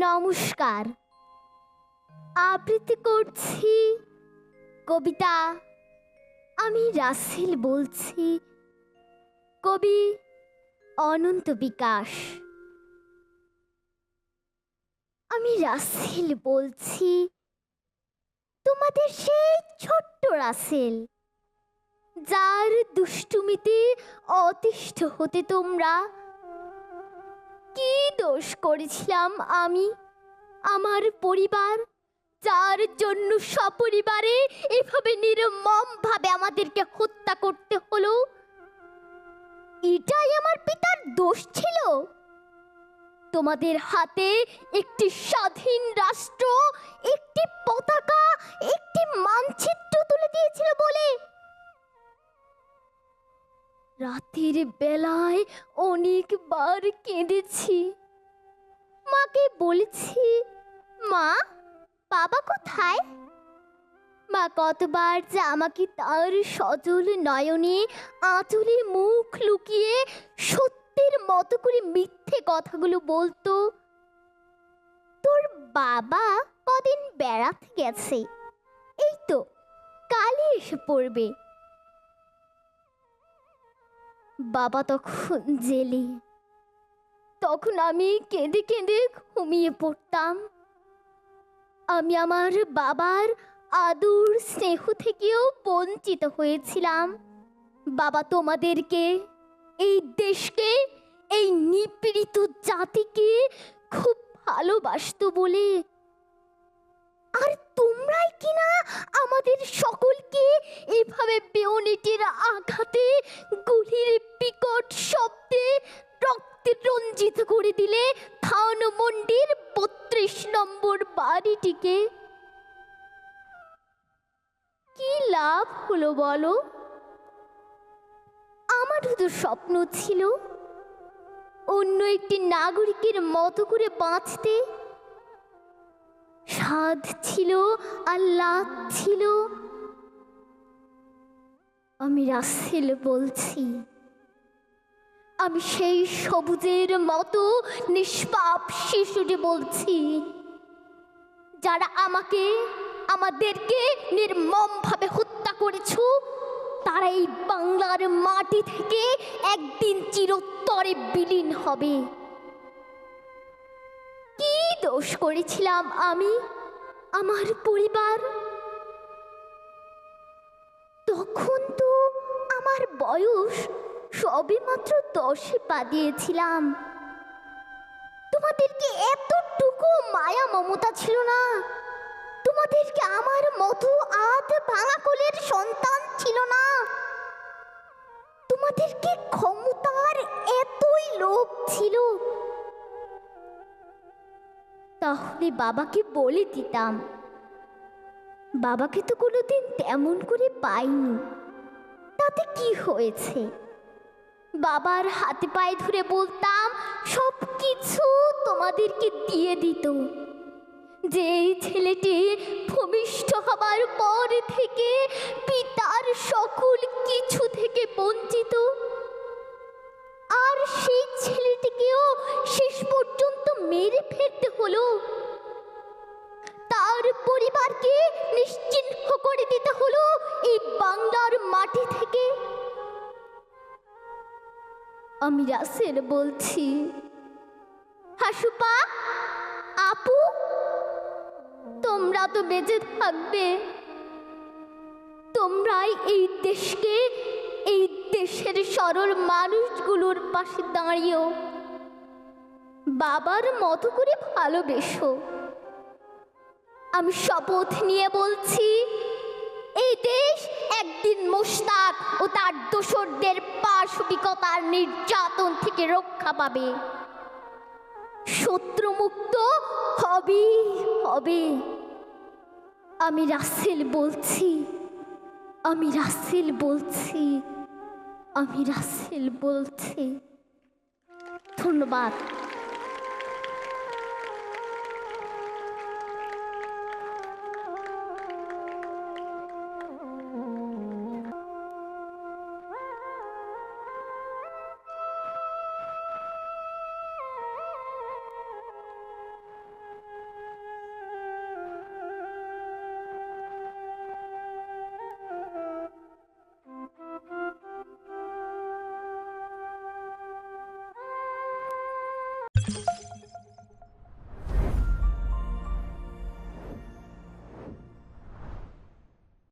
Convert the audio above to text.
নমস্কার। আবৃত্তি করছি কবিতা। আমি রাসেল বলছি, কবি অনন্ত বিকাশ। আমি রাসেল বলছি, তোমাদের সেই ছোট্ট রাসেল, যার দুষ্টুমিতে অতিষ্ঠ হতে তোমরা। কি দোষ করেছিলাম আমি, আমার পরিবার, যার জন্য সপরিবারে এভাবে নির্মমভাবে আমাদেরকে হত্যা করতে হলো? এটাই আমার পিতার দোষ ছিল? তোমাদের হাতে একটি স্বাধীন রাষ্ট্র, একটি পতাকা, একটি মানচিত্র তুলে দিয়েছিল বলে? রাতের বেলায় অনেকবার কেঁদেছি, মাকে বলেছি, মা বাবা কোথায়? মা কতবার যে আমাকে তার সজল নয়নে আঁচলে মুখ লুকিয়ে সত্যের মতো করে মিথ্যে কথাগুলো বলতো। তোর বাবা কদিন বেড়াতে গেছে, এই তো কালই এসে পড়বে। বাবা তখন জেলে, তখন আমি কেঁদে কেঁদে ঘুমিয়ে পড়তাম। আমি আমার বাবার আদর স্নেহ থেকেও বঞ্চিত হয়েছিলাম। বাবা তোমাদেরকে, এই দেশকে, এই নিপীড়িত জাতিকে খুব ভালোবাসতো বলে। আর তোমরাই কিনা আমাদের সকলকে এভাবে বেয়োনেটের আঘাতে, গুলির বিকট শব্দে রক্তে রঞ্জিত করে দিলে ধানমন্ডির ৩২ নম্বর বাড়িটিকে। কি লাভ হলো বলো? আমারও তো স্বপ্ন ছিল অন্য একটি নাগরিকের মতো করে বাঁচতে। স্বাদ ছিল আর লাভ ছিল। আমি রাসেল বলছি, আমি সেই সবুজের মতো নিষ্পাপ শিশুটি বলছি, যারা আমাকে, আমাদেরকে নির্মমভাবে হত্যা করেছো, তারা এই বাংলার মাটি থেকে একদিন চিরতরে বিলীন হবে। কি দোষ করেছিলাম আমি, আমার পরিবার? তখন তো আমার বয়স সবে মাত্র 10-এ পা দিয়েছিলাম। তোমাদেরকে এতটুকু মায়া মমতা ছিল না? তোমাদেরকে আমার মতো আধ ভাঙা কোলের সন্তান ছিল না? তোমাদেরকে ক্ষমতার এতই লোভ ছিল? তাহলে বাবাকে বলে দিতাম। বাবাকে তো কোনোদিন তেমন করে পাইনি, তাতে কি হয়েছে? বাবার হাতে পায়ে ধরে বলতাম, সব কিছু তোমাদেরকে দিয়ে দিত। যেই ছেলেটি ভূমিষ্ঠ হবার পর থেকে পিতার সকল কিছু থেকে বঞ্চিত, আর সেই ছেলেটিকেও শেষ পর্যন্ত মেরে ফেলতে হলো। তার পরিবারকে নিশ্চিহ্ন করে দিতে হলো এই বাংলার মাটি থেকে। আমি রাসেল বলছি, হাসুপা, আপু, তোমরা তো বেঁচে থাকবে। তোমরাই এই দেশকে, এই দেশের সরল মানুষগুলোর পাশে দাঁড়িয়েও বাবার মতো করে ভালোবেসো। আমি শপথ নিয়ে বলছি, এই দেশ একদিন মোশতাক ও তার দোসরদের পাশবিকতার নির্যাতন থেকে রক্ষা পাবে। শত্রুমুক্ত হবে হবে। আমি রাসেল বলছি, আমি রাসেল বলছি, আমি রাসেল বলছি। ধন্যবাদ।